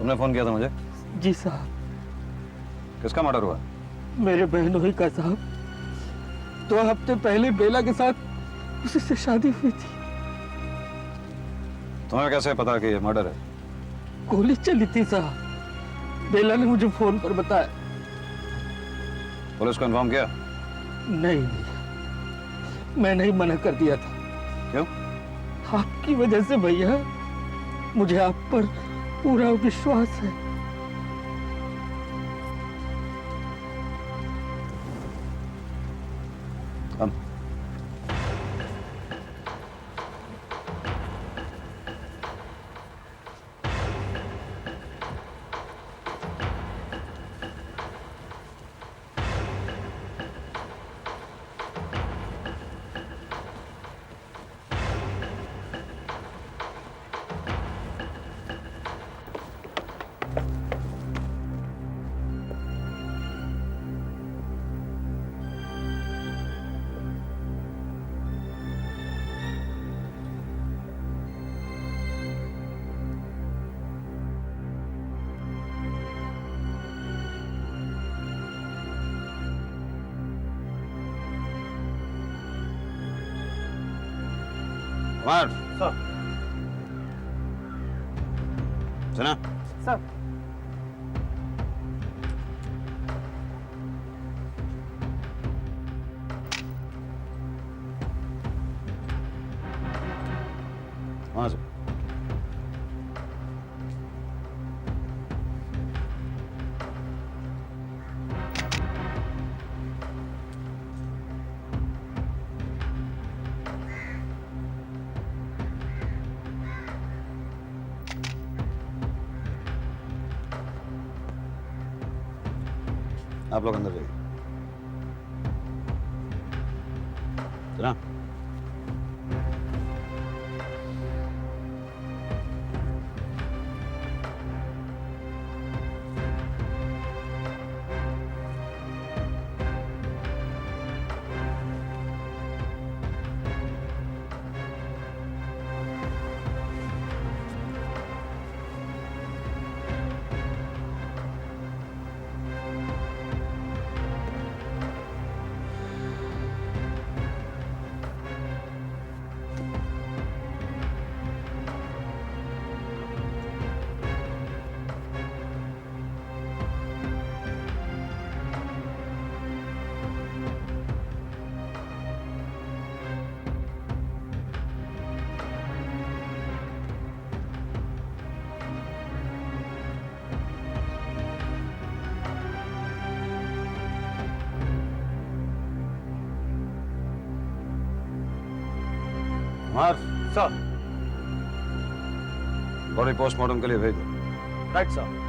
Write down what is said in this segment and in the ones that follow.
तुमने फोन किया था मुझे? जी साहब। किसका मर्डर हुआ? मेरे बहनोई का साहब। 2 हफ्ते पहले बेला के साथ उसी से शादी हुई थी। तुम्हें कैसे पता कि ये मर्डर है? गोली चली थी साहब। बेला ने मुझे फोन पर बताया। पुलिस को इन्फॉर्म किया? नहीं भैया, मैंने ही मना कर दिया था। क्यों? आपकी वजह से भैया। मुझे आप पर पूरा विश्वास है। हम कुमार, सर। सुना? सर। वहां से आप लोग अंदर जाइए। सुना? कुमार, सर। बॉडी पोस्टमार्टम के लिए भेज दो। Right sir.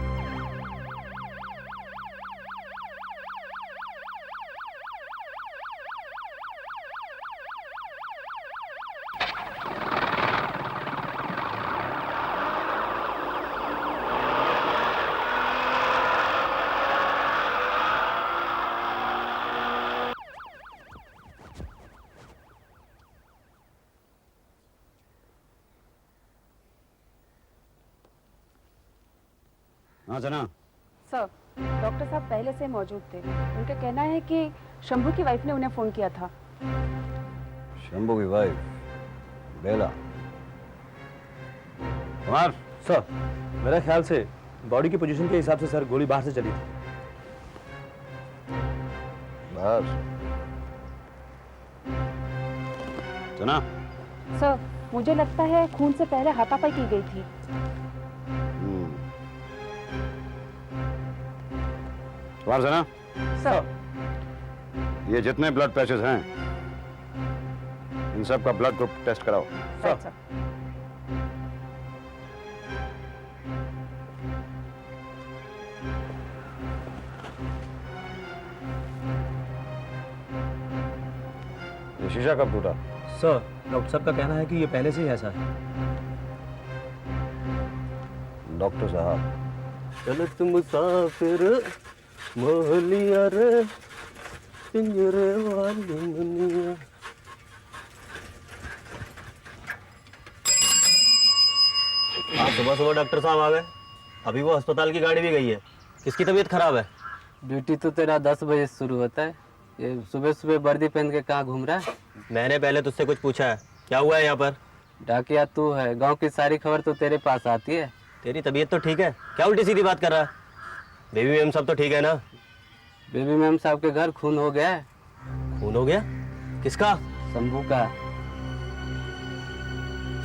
हाँ जना। सर, डॉक्टर साहब पहले से मौजूद थे। उनका कहना है कि शंभू की वाइफ ने उन्हें फोन किया था। शंभू की वाइफ बेला? कुमार। सर, मेरे ख्याल से बॉडी की पोजीशन के हिसाब से सर गोली बाहर से चली थी। बाहर? सुना? सर, मुझे लगता है खून से पहले हाथापाई की गई थी। कुमार सुना? सर। ये जितने ब्लड पैचेस हैं इन सब का ब्लड ग्रुप टेस्ट कराओ। Right sir. ये शीशा कब टूटा? सर, डॉक्टर साहब का कहना है कि ये पहले से ही ऐसा है। डॉक्टर साहब। चलत मुसाफिर मोहलिया रे पिंजरे वाली मुनिया। आज सुबह सुबह डॉक्टर साहब आ गए। अभी वो अस्पताल की गाड़ी भी गई है। किसकी तबीयत खराब है? ड्यूटी तो तेरा 10 बजे से शुरू होता है। ये सुबह सुबह वर्दी पहन के कहाँ घूम रहा है? मैंने पहले तुझसे कुछ पूछा है, क्या हुआ है यहाँ पर? डाकिया तू है, गांव की सारी खबर तो तेरे पास आती है। तेरी तबीयत तो ठीक है, क्या उल्टी सीधी बात कर रहा है? बेबी मैम सब तो ठीक है ना? बेबी मैम साहब के घर खून हो गया है। खून हो गया? किसका? शंभू का।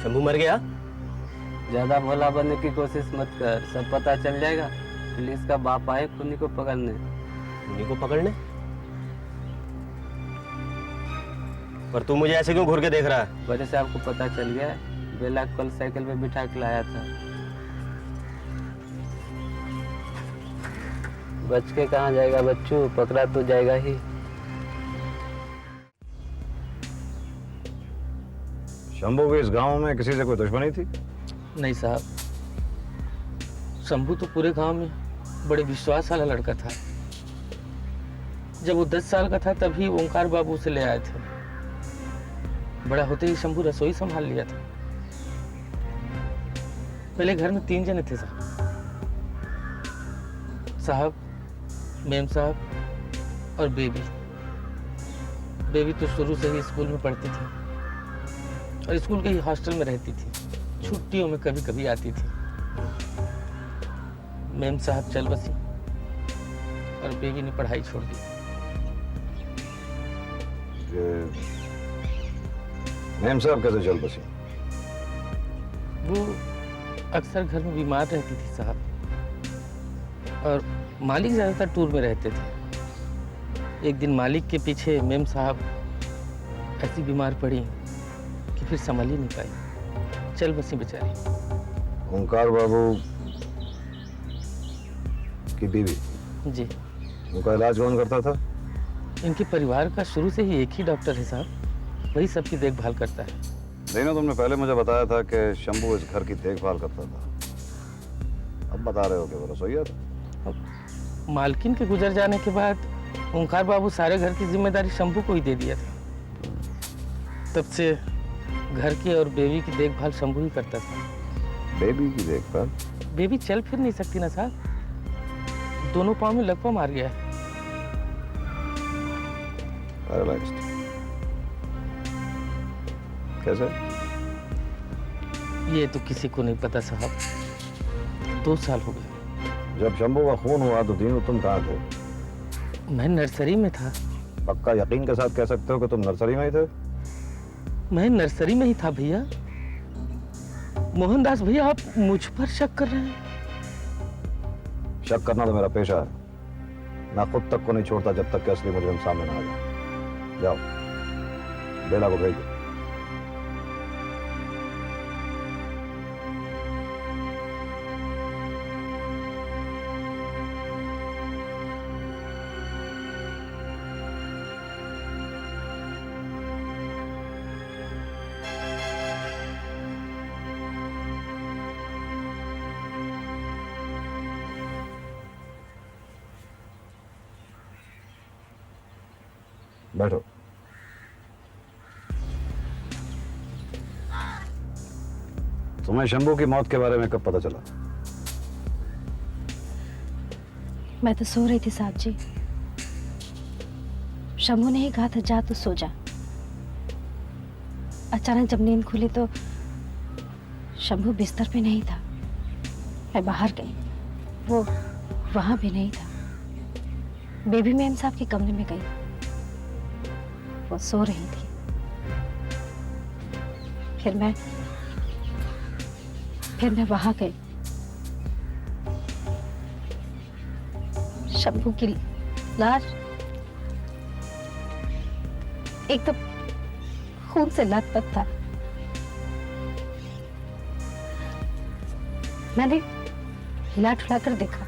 शंभू मर गया? ज्यादा भोला बनने की कोशिश मत कर, सब पता चल जाएगा। पुलिस का बाप आए खूनी को पकड़ने। उन्हीं को पकड़ने? पर तू मुझे ऐसे क्यों घूर के देख रहा है? बड़े साहब को पता चल गया है, बेला को कल साइकिल पे बिठा के लाया था। बच के कहाँ जाएगा बच्चू, पकड़ा तो जाएगा ही। शंभू की इस गांव में किसी से कोई दुश्मनी थी? नहीं साहब, शंभू तो पूरे गांव में बड़े विश्वास वाला लड़का था। जब वो 10 साल का था तभी ओंकार बाबू से ले आए थे। बड़ा होते ही शंभू रसोई संभाल लिया था। पहले घर में 3 जने थे साहब, मेम साहब और बेबी। बेबी तो शुरू से ही स्कूल में पढ़ती थी और स्कूल के ही हॉस्टल में रहती थी। छुट्टियों में कभी कभी आती थी। मेम साहब चल बसी और बेबी ने पढ़ाई छोड़ दी। मैम साहब कैसे चल बसी? वो अक्सर घर में बीमार रहती थी साहब, और मालिक ज्यादातर टूर में रहते थे। एक दिन मालिक के पीछे मेम साहब ऐसी बीमार पड़ी कि फिर संभल ही नहीं पाई, चल बसी बेचारी। ओंकार बाबू की बीवी? जी। उनका इलाज कौन करता था? इनके परिवार का शुरू से ही एक ही डॉक्टर है साहब, वही सबकी देखभाल करता है। नहीं ना, तुमने पहले मुझे बताया था कि शंभू इस घर की देखभाल करता था। अब बता रहे हो कि वो रसोइया था। मालकिन के गुजर जाने के बाद ओंकार बाबू सारे घर की जिम्मेदारी शंभू को ही दे दिया था। तब से घर की और बेबी की देखभाल शंभू ही करता था। बेबी की देखभाल? बेबी चल फिर नहीं सकती ना साहब, दोनों पाँव में लकवा मार गया है। पैरालाइज्ड? कैसे? ये तो किसी को नहीं पता साहब, 2 साल हो गए। जब शंभू का खून हुआ तो तीनों तुम कहाँ थे? मैं नर्सरी में था। पक्का यकीन के साथ कह सकते हो कि तुम नर्सरी में ही थे? मैं नर्सरी में ही था भैया। मोहनदास भैया, आप मुझ पर शक कर रहे हैं? शक करना तो मेरा पेशा है। मैं खुद तक को नहीं छोड़ता जब तक कि असली मुजरिम सामने ना आ जाए। जाओ, बेला को भेज दो। बैठो। तुम्हें शंभू की मौत के बारे में कब पता चला? मैं तो सो रही थी साहब जी। शंभू ने ही कहा था जा तू सो जा। अचानक जब नींद खुली तो शंभू बिस्तर पे नहीं था। मैं बाहर गई, वो वहां भी नहीं था। बेबी मैम साहब के कमरे में गई, वो सो रही थी। फिर मैं वहां गई। शंभू की लाश एकदम खून से लथपथ था। मैंने हिला ठुला कर देखा।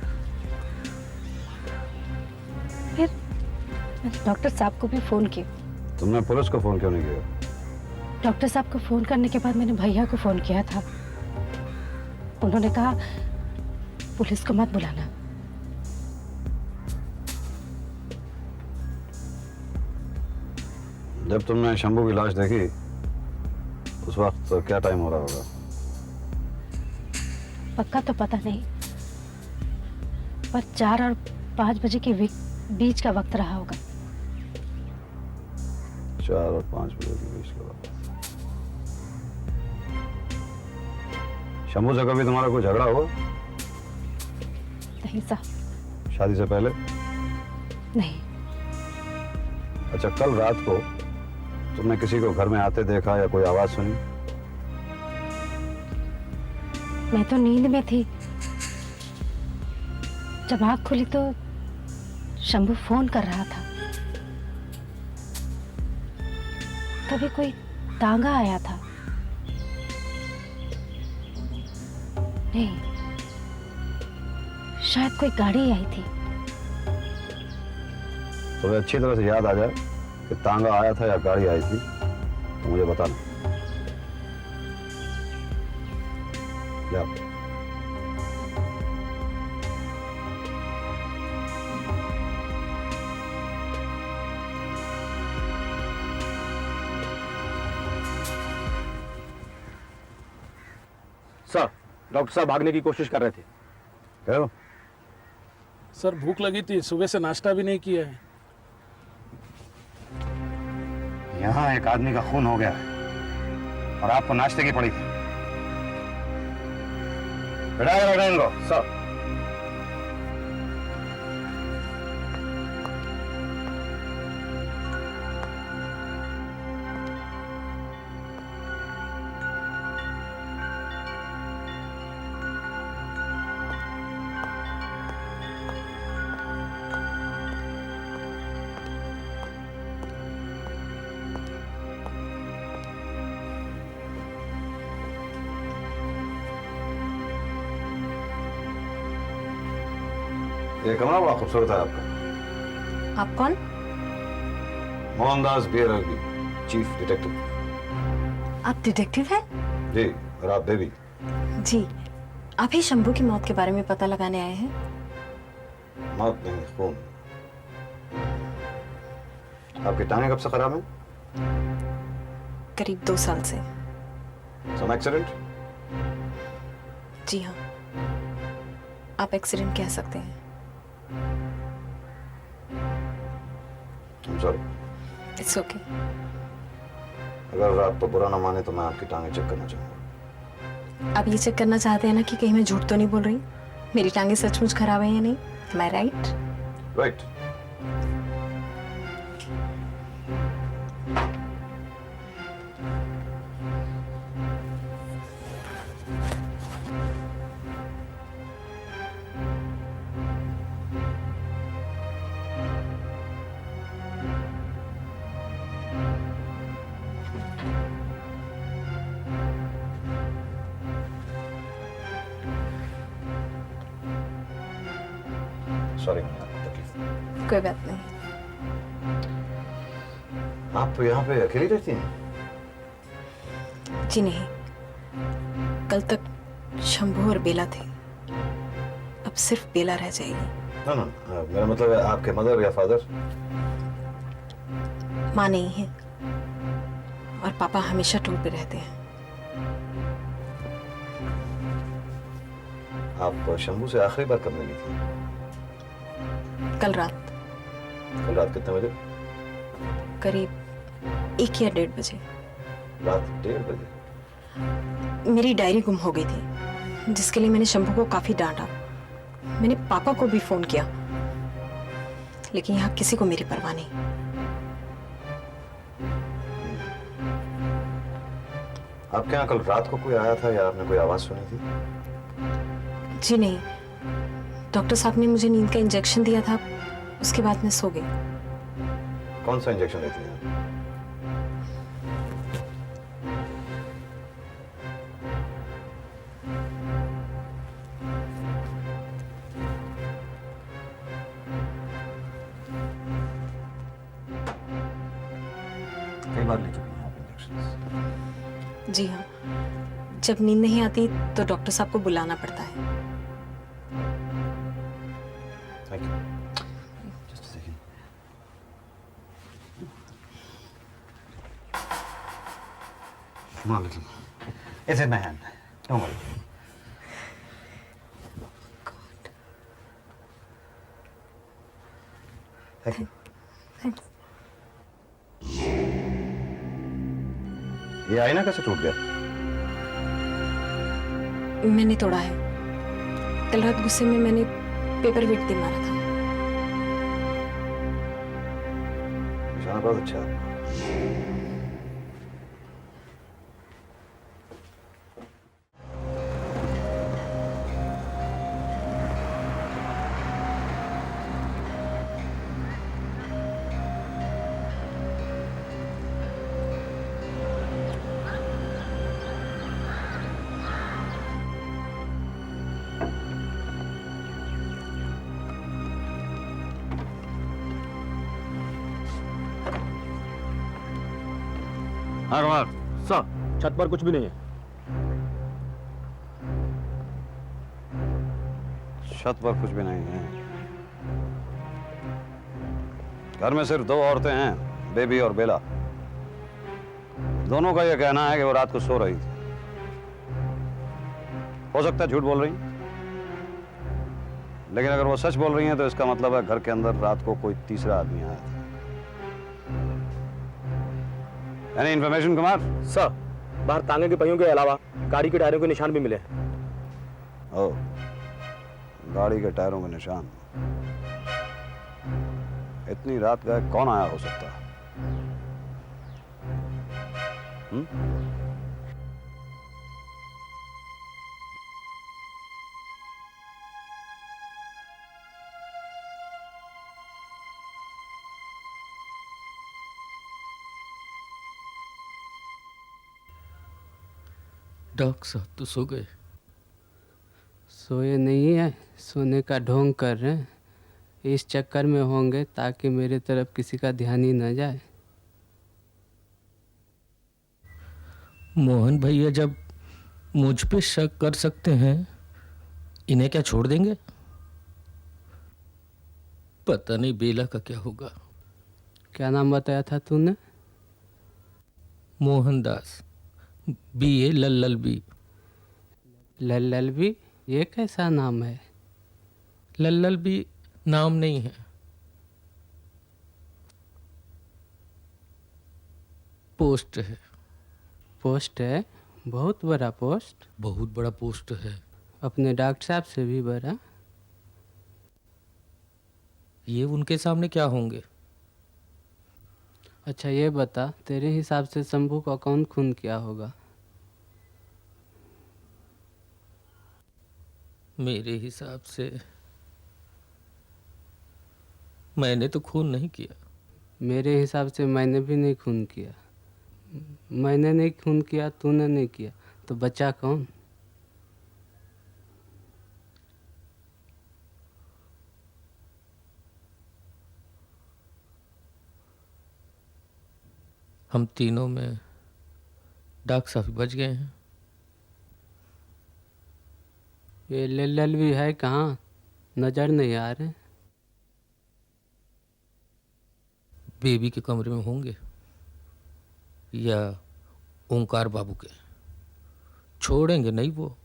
फिर मैंने डॉक्टर साहब को भी फोन किया। तुमने पुलिस को फोन क्यों नहीं किया? डॉक्टर साहब को फोन करने के बाद मैंने भैया को फोन किया था। उन्होंने कहा पुलिस को मत बुलाना। जब तुमने शंभू की लाश देखी उस वक्त क्या टाइम हो रहा होगा? पक्का तो पता नहीं, पर 4 और 5 बजे के बीच का वक्त रहा होगा। 4 और 5 बजे के बीच का वक्त। शंभू से कभी तुम्हारा कोई झगड़ा हुआ? नहीं साहब। शादी से पहले? नहीं। अच्छा, कल रात को तुमने किसी को घर में आते देखा या कोई आवाज सुनी? मैं तो नींद में थी। जब आँख खुली तो शंभू फोन कर रहा था। तभी कोई तांगा आया था। नहीं, शायद कोई गाड़ी आई थी। तुम्हें अच्छी तरह से याद आ जाए कि तांगा आया था या गाड़ी आई थी तो मुझे बताना। या सर, डॉक्टर साहब भागने की कोशिश कर रहे थे। कह रहे हो? सर भूख लगी थी, सुबह से नाश्ता भी नहीं किया है। यहाँ एक आदमी का खून हो गया है और आपको नाश्ते की पड़ी थी। बिठाया इनको। सर, ये कमरा बड़ा खूबसूरत है आपका। आप कौन? Mohandas BLLB, chief detective. आप डिटेक्टिव हैं? जी, और आप बेबी? जी। आप ही शंभू की मौत के बारे में पता लगाने आए हैं? मौत नहीं, खून। आपकी टांगें कब से खराब हैं? करीब 2 साल से। सम एक्सीडेंट? जी हाँ, आप एक्सीडेंट कह सकते हैं। सॉरी। It's okay. अगर आप तो बुरा ना माने तो मैं आपकी टांगें चेक करना चाहूंगा। आप ये चेक करना चाहते हैं ना कि कहीं मैं झूठ तो नहीं बोल रही? मेरी टांगें सचमुच खराब है या नहीं? Am I right? Right. Sorry, तकलीफ। कोई बात नहीं। आप यहाँ पे अकेली रहती हैं? जी नहीं, कल तक शंभू और बेला थे, अब सिर्फ बेला रह जाएगी। ना ना, मेरा मतलब है आपके मदर या फादर? माँ नहीं है और पापा हमेशा टूर पे रहते हैं। आप शंभू से आखिरी बार कब मिली थी? कल रात। कल रात कितने बजे? करीब 1 या 1:30 बजे। रात 1:30 बजे? मेरी डायरी गुम हो गई थी, जिसके लिए मैंने शंभू को काफी डांटा। मैंने पापा को भी फोन किया, लेकिन यहाँ किसी को मेरी परवाह नहीं। आपके यहाँ कल रात को कोई आया था या आपने कोई आवाज सुनी थी? जी नहीं, डॉक्टर साहब ने मुझे नींद का इंजेक्शन दिया था, उसके बाद मैं सो गई। कौन सा इंजेक्शन लेती हैं? कई बार ले चुकी हैं आप इंजेक्शन? जी हाँ, जब नींद नहीं आती तो डॉक्टर साहब को बुलाना पड़ता है। Thank you. Just a second. Come on, little. It's in my hand. Don't worry. Thank you. Thanks. ये आईना कैसे टूट गया? मैंने तोड़ा है। कल रात गुस्से में मैंने पेपर वेट दे मारा था। निशाना बहुत अच्छा है। हाँ कुमार सर, छत पर कुछ भी नहीं है। छत पर कुछ भी नहीं है। घर में सिर्फ 2 औरतें हैं, बेबी और बेला। दोनों का यह कहना है कि वो रात को सो रही थी। हो सकता है झूठ बोल रही हैं, लेकिन अगर वो सच बोल रही हैं तो इसका मतलब है घर के अंदर रात को कोई तीसरा आदमी आया था। Any information Kumar? सर, बाहर तांगे के पहियों के अलावा गाड़ी के टायरों के निशान भी मिले हैं। ओह, गाड़ी के टायरों के निशान। इतनी रात गए कौन आया हो सकता है? डॉक्टर साहब तो सो गए? सोए नहीं है, सोने का ढोंग कर रहे हैं। इस चक्कर में होंगे ताकि मेरे तरफ किसी का ध्यान ही न जाए। मोहन भैया जब मुझ पे शक कर सकते हैं, इन्हें क्या छोड़ देंगे? पता नहीं बेला का क्या होगा। क्या नाम बताया था तूने? मोहनदास, BA लल्लल बी। लल्लल भी? ये कैसा नाम है? लल्लल बी नाम नहीं है, पोस्ट है। पोस्ट है? बहुत बड़ा पोस्ट? बहुत बड़ा पोस्ट है। अपने डॉक्टर साहब से भी बड़ा? ये उनके सामने क्या होंगे? अच्छा ये बता, तेरे हिसाब से शंभू का कौन खून किया होगा? मेरे हिसाब से मैंने तो खून नहीं किया। मेरे हिसाब से मैंने भी नहीं खून किया। मैंने नहीं खून किया, तूने नहीं किया, तो बचा कौन? हम तीनों में डॉक्टर साहब बच गए हैं। ये लल्लल भी है कहाँ? नजर नहीं आ रहे। बेबी के कमरे में होंगे या ओंकार बाबू के। छोड़ेंगे नहीं वो।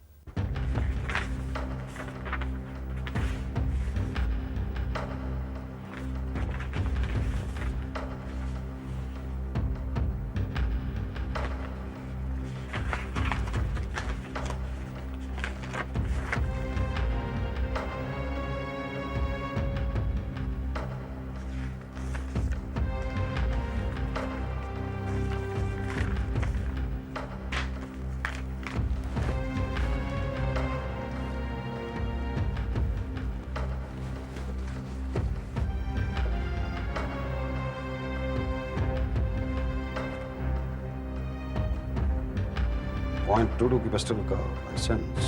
.22 की पिस्टल का लाइसेंस।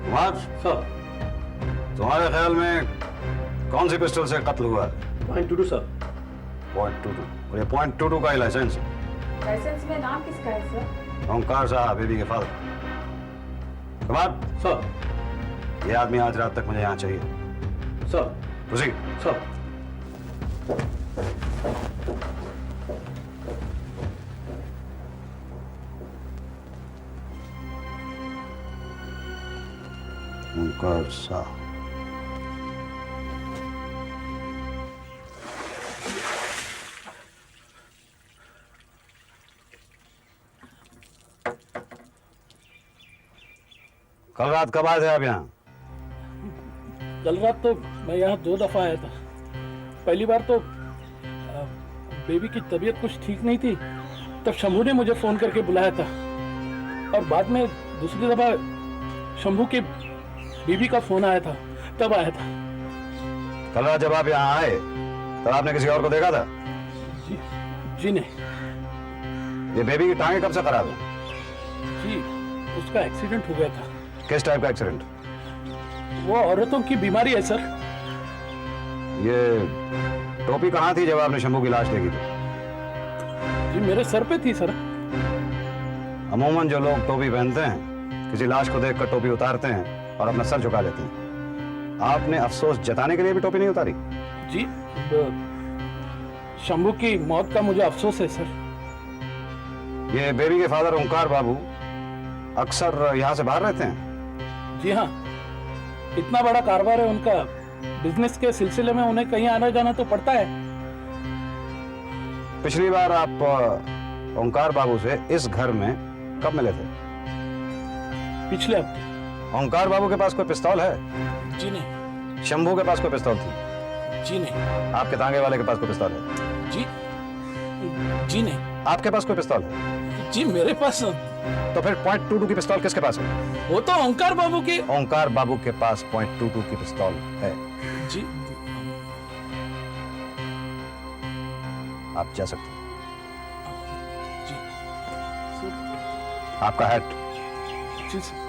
कुमार सर, तुम्हारे ख्याल में कौन सी पिस्टल से कत्ल हुआ है? .22 सर। .22 और ये .22 का ही लाइसेंस है। लाइसेंस में नाम किसका है सर? ओंकार साहब, बेबी के फादर। कुमार सर। ये आदमी आज रात तक मुझे यहाँ चाहिए। सर। प्रोसीड। सर। ओंकार साहब। कल रात कब आए थे आप यहाँ? कल रात तो मैं यहाँ 2 दफा आया था। पहली बार तो बेबी की तबीयत कुछ ठीक नहीं थी, तब शंभू ने मुझे फोन करके बुलाया था। और बाद में दूसरी दफा शंभू के बीबी का फोन आया था, तब आया था। कल रात जब आप यहाँ आए तब आपने किसी और को देखा था? जी नहीं। ये बेबी की टांगे कब से खराब है? जी, उसका एक्सीडेंट हो गया था। किस टाइप का एक्सीडेंट? वो औरतों की बीमारी है सर। ये टोपी कहाँ थी जब आपने शंभू की लाश देखी थी? जी मेरे सर पे थी सर। अमूमन जो लोग टोपी पहनते हैं किसी लाश को देखकर टोपी उतारते हैं और अपना सर झुका लेते हैं। आपने अफसोस जताने के लिए भी टोपी नहीं उतारी? जी, शंभू की मौत का मुझे अफसोस है सर। ये बेबी के फादर ओंकार बाबू अक्सर यहाँ से बाहर रहते हैं? जी हाँ, इतना बड़ा कारोबार है उनका, बिजनेस के सिलसिले में उन्हें कहीं आना जाना तो पड़ता है। पिछली बार आप ओंकार बाबू से इस घर में कब मिले थे? पिछले हफ्ते। ओंकार बाबू के पास कोई पिस्तौल है? जी नहीं। शंभू के पास कोई पिस्तौल थी? जी नहीं। आपके तांगे वाले के पास कोई पिस्तौल है? जी नहीं। आपके पास कोई पिस्तौल है? जी मेरे पास। तो फिर .22 की पिस्तौल किसके पास है? वो तो ओंकार बाबू की। ओंकार बाबू के पास .22 की पिस्तौल है। जी। आप जा सकते हैं। जी। आपका हैट। जी सर।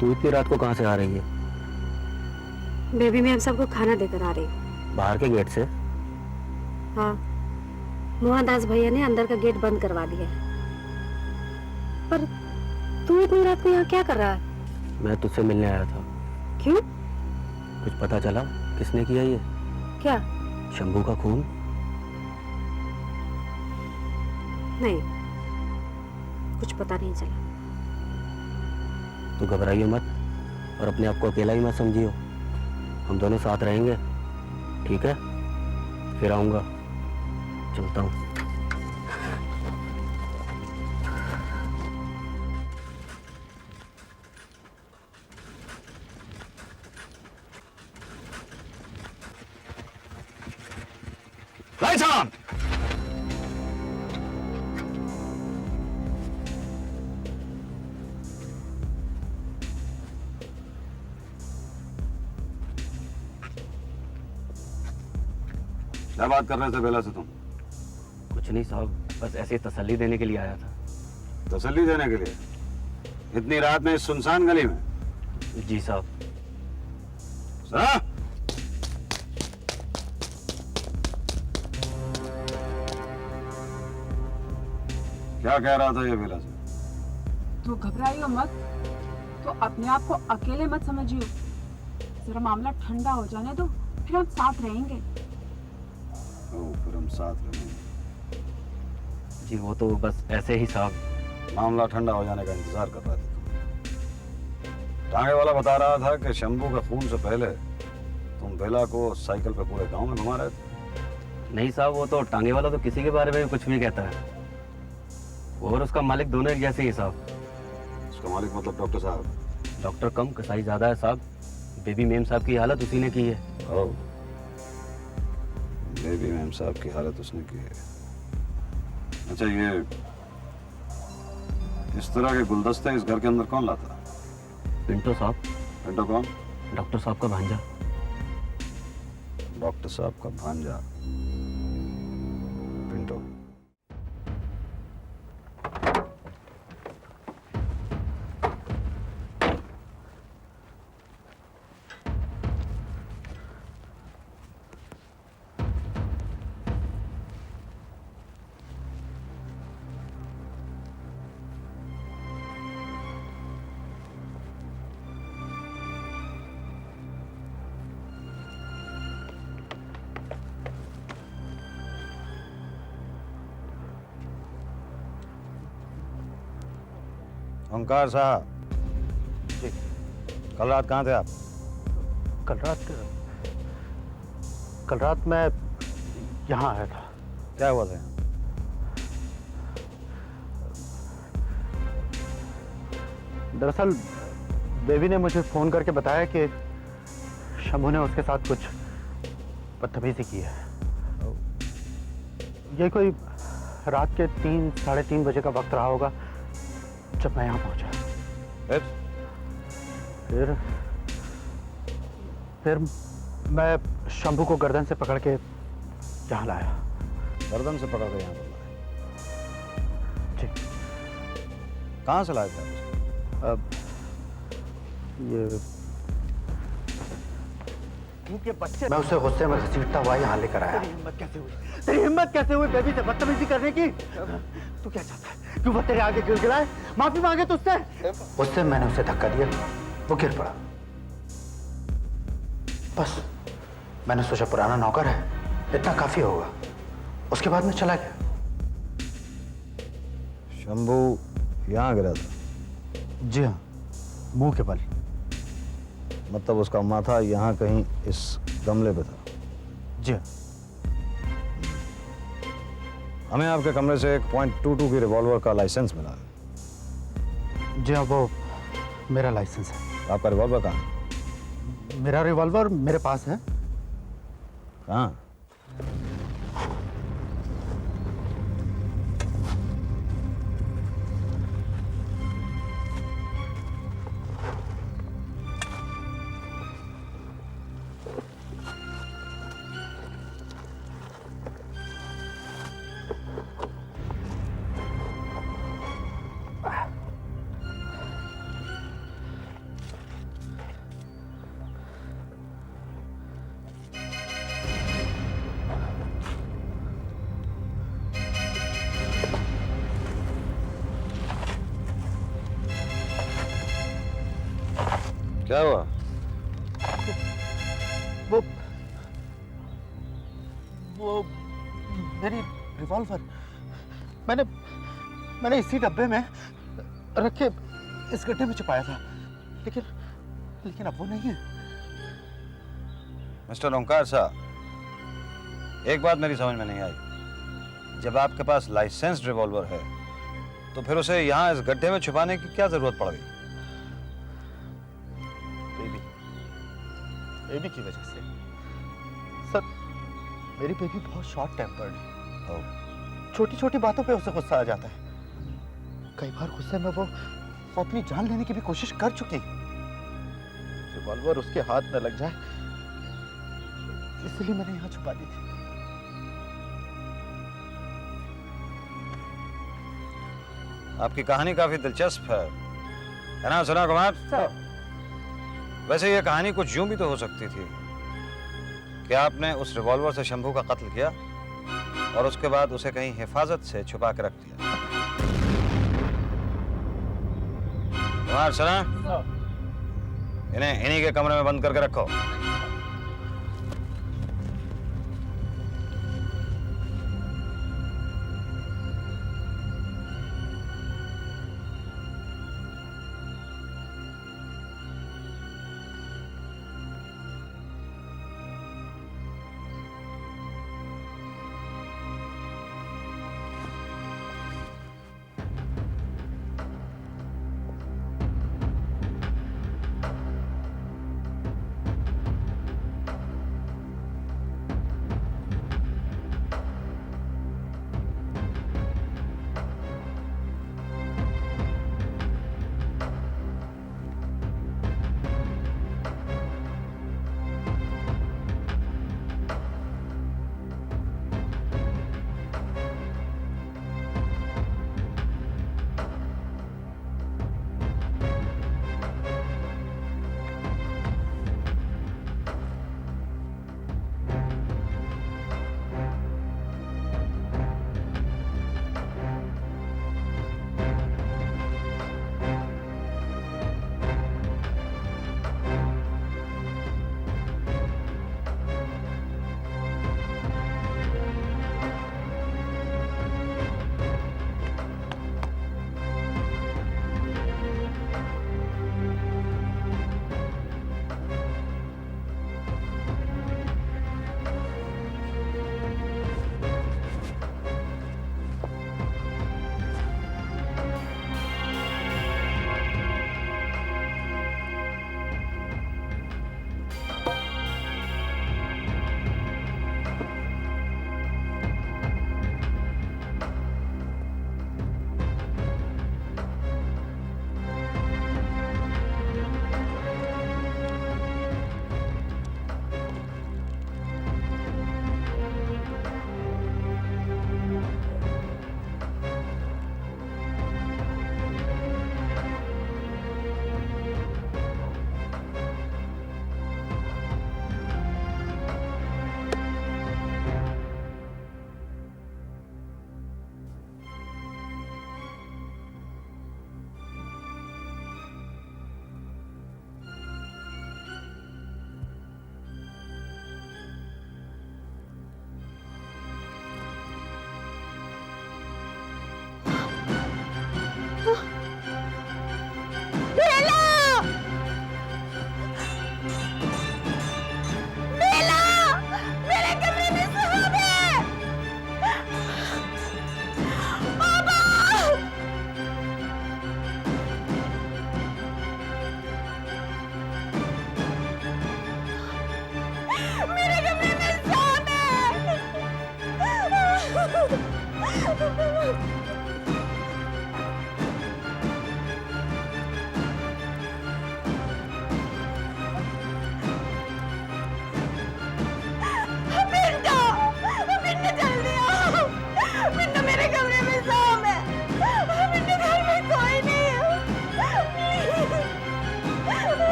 तू इतनी रात को कहाँ से आ रही है? बेबी मैम सबको खाना देकर आ रही हूँ। बाहर के गेट से? हाँ, मोहनदास भैया ने अंदर का गेट बंद करवा दिया है। पर तू इतनी रात को यहाँ क्या कर रहा है? मैं तुझसे मिलने आया था। क्यों? कुछ पता चला किसने किया ये? क्या? शंभू का खून? नहीं, कुछ पता नहीं चला। तू घबराइए मत और अपने आप को अकेला ही मत समझियो। हम दोनों साथ रहेंगे, ठीक है? फिर आऊंगा, चलता हूँ। Lights on! क्या बात कर रहे थे बेला से तुम? कुछ नहीं साहब, बस ऐसे ही तसल्ली देने के लिए आया था। तसल्ली देने के लिए? इतनी रात में इस सुनसान गली में? जी साहब। सर? क्या कह रहा था ये बेला से? तो घबराइयो मत, तो अपने आप को अकेले मत समझियो। जरा मामला ठंडा हो जाने दो, फिर हम साथ रहेंगे। फिर हम साथ रहेंगे? जी वो तो बस ऐसे ही साहब। मामला ठंडा हो जाने का इंतजार कर रहा था। टांगे वाला बता रहा था कि शंभू के खून से पहले तुम बेला को साइकिल पे पूरे गांव में घुमा रहे थे। नहीं साहब, वो तो टांगे वाला तो किसी के बारे में कुछ भी कहता है। वो और उसका मालिक दोनों एक जैसे ही साहब। उसका मालिक मतलब डॉक्टर साहब? डॉक्टर कम कसाई ज़्यादा है साहब। बेबी मेम साहब की हालत उसी ने की है। ओ, बेबी मैम साहब की हालत उसने की है। अच्छा, ये इस तरह के गुलदस्ते इस घर के अंदर कौन लाता? पिंटो साहब। पिंटो कौन? डॉक्टर साहब का भांजा। डॉक्टर साहब का भांजा पिंटो। ओंकार साहब जी। कल रात कहाँ थे आप? कल रात मैं यहाँ आया था। क्या हुआ था यहाँ? दरअसल बेबी ने मुझे फोन करके बताया कि शंभू ने उसके साथ कुछ बदतमीजी की है। ये कोई रात के 3-3:30 बजे का वक्त रहा होगा जब मैं यहाँ पहुंचा। फिर मैं शंभू को गर्दन से पकड़ के यहाँ लाया। गर्दन से पकड़ के यहाँ पर लाए? जी। कहाँ से लाए थे आप उसे? अब ये के बच्चे, मैं उसे गुस्से में घसीटता हुआ यहाँ लेकर आया। तेरी हिम्मत कैसे हुई बेबी से बदतमीजी करने की? तू क्या चाहता है? क्यों वो तेरे आगे गिड़गिड़ाए? माफी मांगे तुझसे? उससे मैंने उसे धक्का दिया, वो गिर पड़ा। बस मैंने सोचा पुराना नौकर है, इतना काफी होगा। उसके बाद मैं चला गया। शंभू यहाँ गिरा था? जी हाँ, मुंह के बल। मतलब उसका माथा यहाँ कहीं इस गमले पे था? जी हाँ। हमें आपके कमरे से एक .22 की रिवॉल्वर का लाइसेंस मिला है। जी हाँ, वो मेरा लाइसेंस है। आपका रिवॉल्वर कहाँ है? मेरा रिवॉल्वर मेरे पास है। कहाँ? क्या हुआ? वो मेरी रिवॉल्वर मैंने इसी डब्बे में रख के इस गड्ढे में छुपाया था, लेकिन अब वो नहीं है। मिस्टर ओंकार साहब, एक बात मेरी समझ में नहीं आई। जब आपके पास लाइसेंस्ड रिवॉल्वर है तो फिर उसे यहाँ इस गड्ढे में छुपाने की क्या जरूरत पड़ गई? बेबी की वजह से। सर, मेरी बेबी बहुत शॉर्ट टेम्पर्ड है। छोटी छोटी बातों पे उसे गुस्सा आ जाता है। कई बार गुस्से में वो अपनी जान लेने की भी कोशिश कर चुकी। रिवॉल्वर उसके हाथ न लग जाए इसलिए मैंने यहाँ छुपा दी थी। आपकी कहानी काफी दिलचस्प है ना सुना कुमार? वैसे ये कहानी कुछ यूं भी तो हो सकती थी कि आपने उस रिवॉल्वर से शंभू का कत्ल किया और उसके बाद उसे कहीं हिफाजत से छुपा के रख दिया। कुमार सुना? इन्हें इन्हीं के कमरे में बंद करके रखो।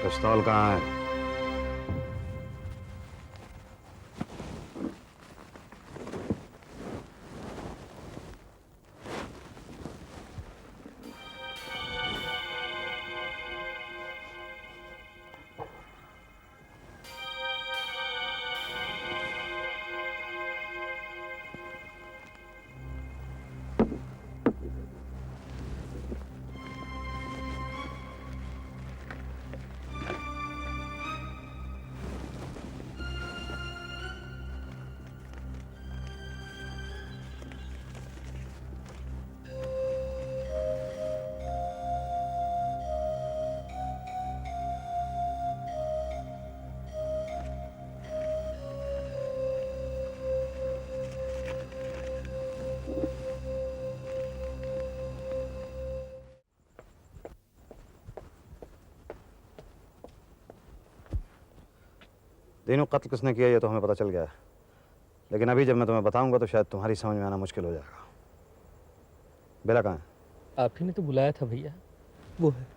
पिस्तौल कहाँ है? तीनों कत्ल किसने किया ये तो हमें पता चल गया है, लेकिन अभी जब मैं तुम्हें बताऊंगा तो शायद तुम्हारी समझ में आना मुश्किल हो जाएगा। बेला कहाँ है? आप ही ने तो बुलाया था भैया, वो है।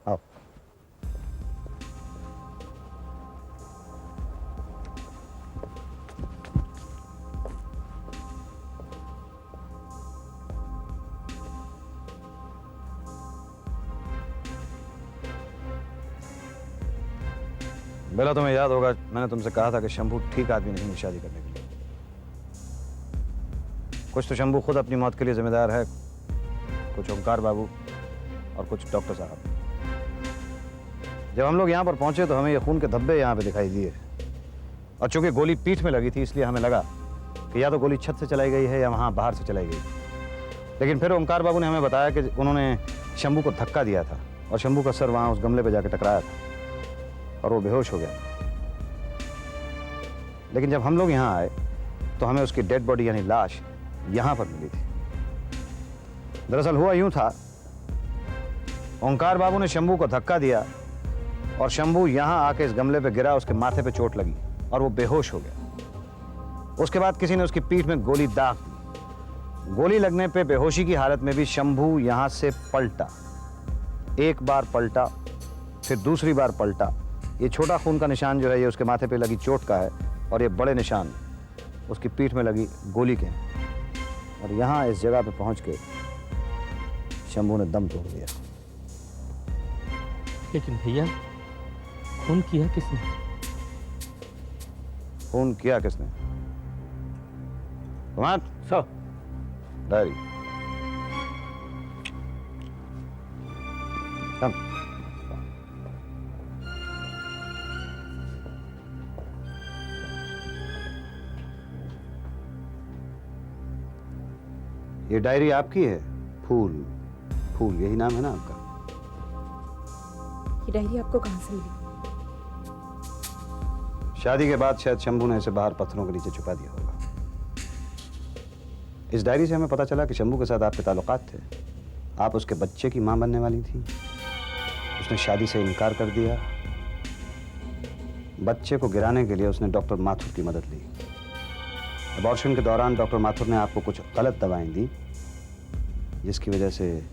आओ। बेला, तुम्हें याद होगा मैंने तुमसे कहा था कि शंभू ठीक आदमी नहीं है शादी करने के लिए। कुछ तो शंभू खुद अपनी मौत के लिए जिम्मेदार है, कुछ ओंकार बाबू और कुछ डॉक्टर साहब। जब हम लोग यहाँ पर पहुंचे तो हमें ये खून के धब्बे यहाँ पे दिखाई दिए, और चूंकि गोली पीठ में लगी थी इसलिए हमें लगा कि या तो गोली छत से चलाई गई है या वहाँ बाहर से चलाई गई। लेकिन फिर ओंकार बाबू ने हमें बताया कि उन्होंने शंभू को धक्का दिया था और शंभू का सर वहाँ उस गमले पर जाकर टकराया था और वो बेहोश हो गया। लेकिन जब हम लोग यहाँ आए तो हमें उसकी डेड बॉडी यानी लाश यहाँ पर मिली थी। दरअसल हुआ यूं था, ओंकार बाबू ने शंभू को धक्का दिया और शंभू यहाँ आके इस गमले पे गिरा, उसके माथे पे चोट लगी और वो बेहोश हो गया। उसके बाद किसी ने उसकी पीठ में गोली दाग दी। गोली लगने पे बेहोशी की हालत में भी शंभू यहाँ से पलटा, एक बार पलटा, फिर दूसरी बार पलटा। ये छोटा खून का निशान जो है ये उसके माथे पे लगी चोट का है, और ये बड़े निशान उसकी पीठ में लगी गोली के हैं। और यहाँ इस जगह पे पहुंच के शंभू ने दम तोड़ दिया। लेकिन भैया, खून किया किसने? खून किया किसने? कुमार सर, डायरी कम। ये डायरी आपकी है? फूल, फूल यही नाम है ना आपका? ये डायरी आपको कहाँ से मिली? शादी के बाद शायद शंभू ने इसे बाहर पत्थरों के नीचे छुपा दिया होगा। इस डायरी से हमें पता चला कि शंभू के साथ आपके ताल्लुकात थे। आप उसके बच्चे की मां बनने वाली थी। उसने शादी से इनकार कर दिया। बच्चे को गिराने के लिए उसने डॉक्टर माथुर की मदद ली। अबॉर्शन के दौरान डॉक्टर माथुर ने आपको कुछ गलत दवाएं दी, जिसकी वजह से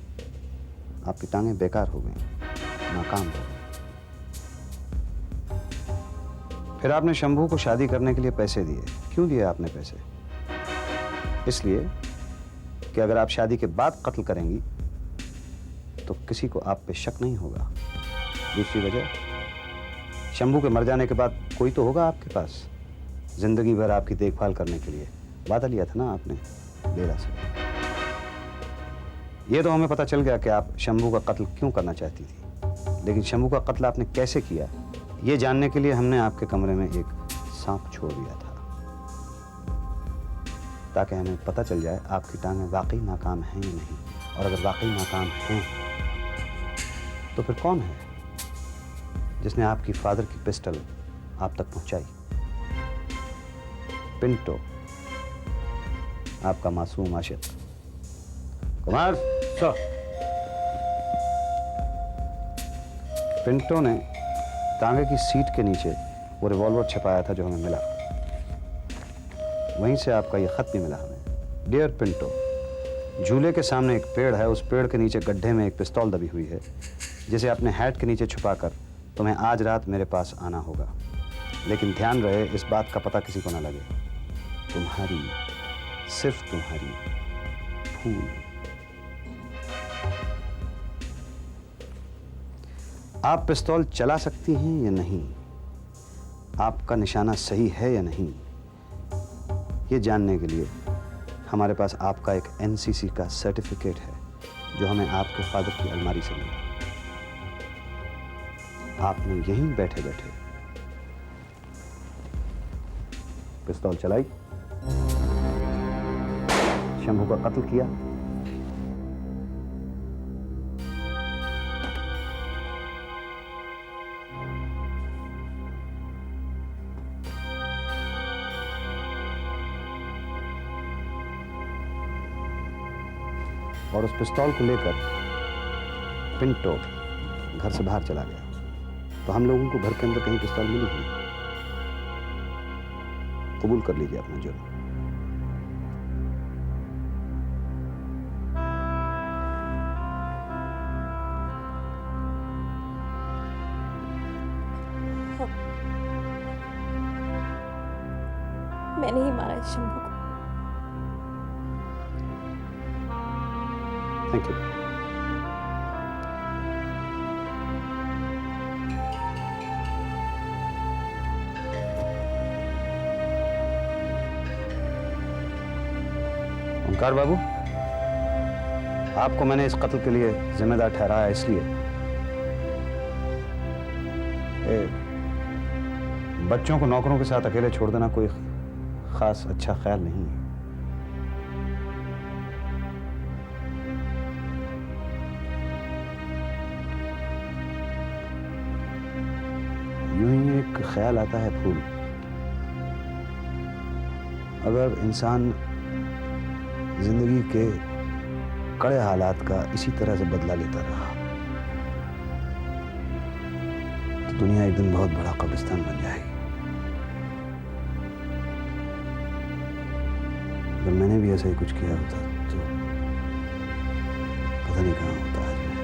आपकी टांगें बेकार हो गई, नाकाम हो गई। फिर आपने शंभू को शादी करने के लिए पैसे दिए। क्यों दिए आपने पैसे? इसलिए कि अगर आप शादी के बाद कत्ल करेंगी तो किसी को आप पे शक नहीं होगा। दूसरी वजह, शंभू के मर जाने के बाद कोई तो होगा आपके पास जिंदगी भर आपकी देखभाल करने के लिए। वादा लिया था ना आपने बेला से। ये तो हमें पता चल गया कि आप शंभू का कत्ल क्यों करना चाहती थी, लेकिन शंभू का कत्ल आपने कैसे किया ये जानने के लिए हमने आपके कमरे में एक सांप छोड़ दिया था, ताकि हमें पता चल जाए आपकी टांगें वाकई नाकाम हैं या नहीं। और अगर वाकई नाकाम हैं तो फिर कौन है जिसने आपकी फादर की पिस्टल आप तक पहुंचाई? पिंटो, आपका मासूम आशिक। कुमार सर, पिंटो ने तांगे की सीट के नीचे वो रिवॉल्वर छिपाया था जो हमें मिला। वहीं से आपका ये खत भी मिला हमें। डियर पिंटो, झूले के सामने एक पेड़ है, उस पेड़ के नीचे गड्ढे में एक पिस्तौल दबी हुई है, जिसे अपने हैट के नीचे छुपाकर तुम्हें आज रात मेरे पास आना होगा, लेकिन ध्यान रहे इस बात का पता किसी को ना लगे। तुम्हारी, सिर्फ तुम्हारी फूल। आप पिस्तौल चला सकती हैं या नहीं, आपका निशाना सही है या नहीं, ये जानने के लिए हमारे पास आपका एक एनसीसी का सर्टिफिकेट है जो हमें आपके फादर की अलमारी से मिला। आपने यहीं बैठे बैठे पिस्तौल चलाई, शंभू का कत्ल किया, और उस पिस्तौल को लेकर पिंटो घर से बाहर चला गया। तो हम लोगों को घर के अंदर कहीं पिस्तौल मिली ही नहीं। कबूल कर लीजिए अपना जुर्म। मैंने ही मारा इस शंभू को। Thank you. ओंकार बाबू, आपको मैंने इस कत्ल के लिए जिम्मेदार ठहराया इसलिए बच्चों को नौकरों के साथ अकेले छोड़ देना कोई खास अच्छा ख्याल नहीं है। यूं ही एक ख्याल आता है फूल, अगर इंसान जिंदगी के कड़े हालात का इसी तरह से बदला लेता रहा तो दुनिया एक दिन बहुत बड़ा कब्रिस्तान बन जाएगी। अगर मैंने भी ऐसा ही कुछ किया होता तो पता नहीं कहाँ होता आज मैं।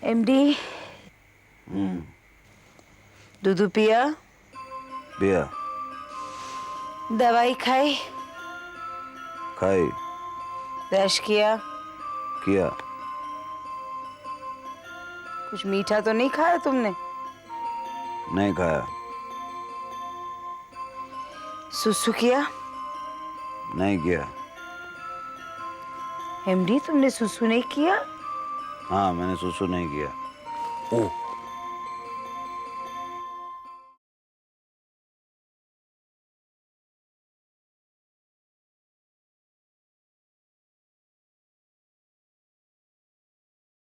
एमडी, दूध पिया? पिया। दवाई खाई? खाई। ब्रश किया? किया। कुछ मीठा तो नहीं खाया तुमने? नहीं खाया। सुसु किया? नहीं किया। एमडी, तुमने सुसु नहीं किया? हाँ, मैंने सुसु नहीं किया। ओह,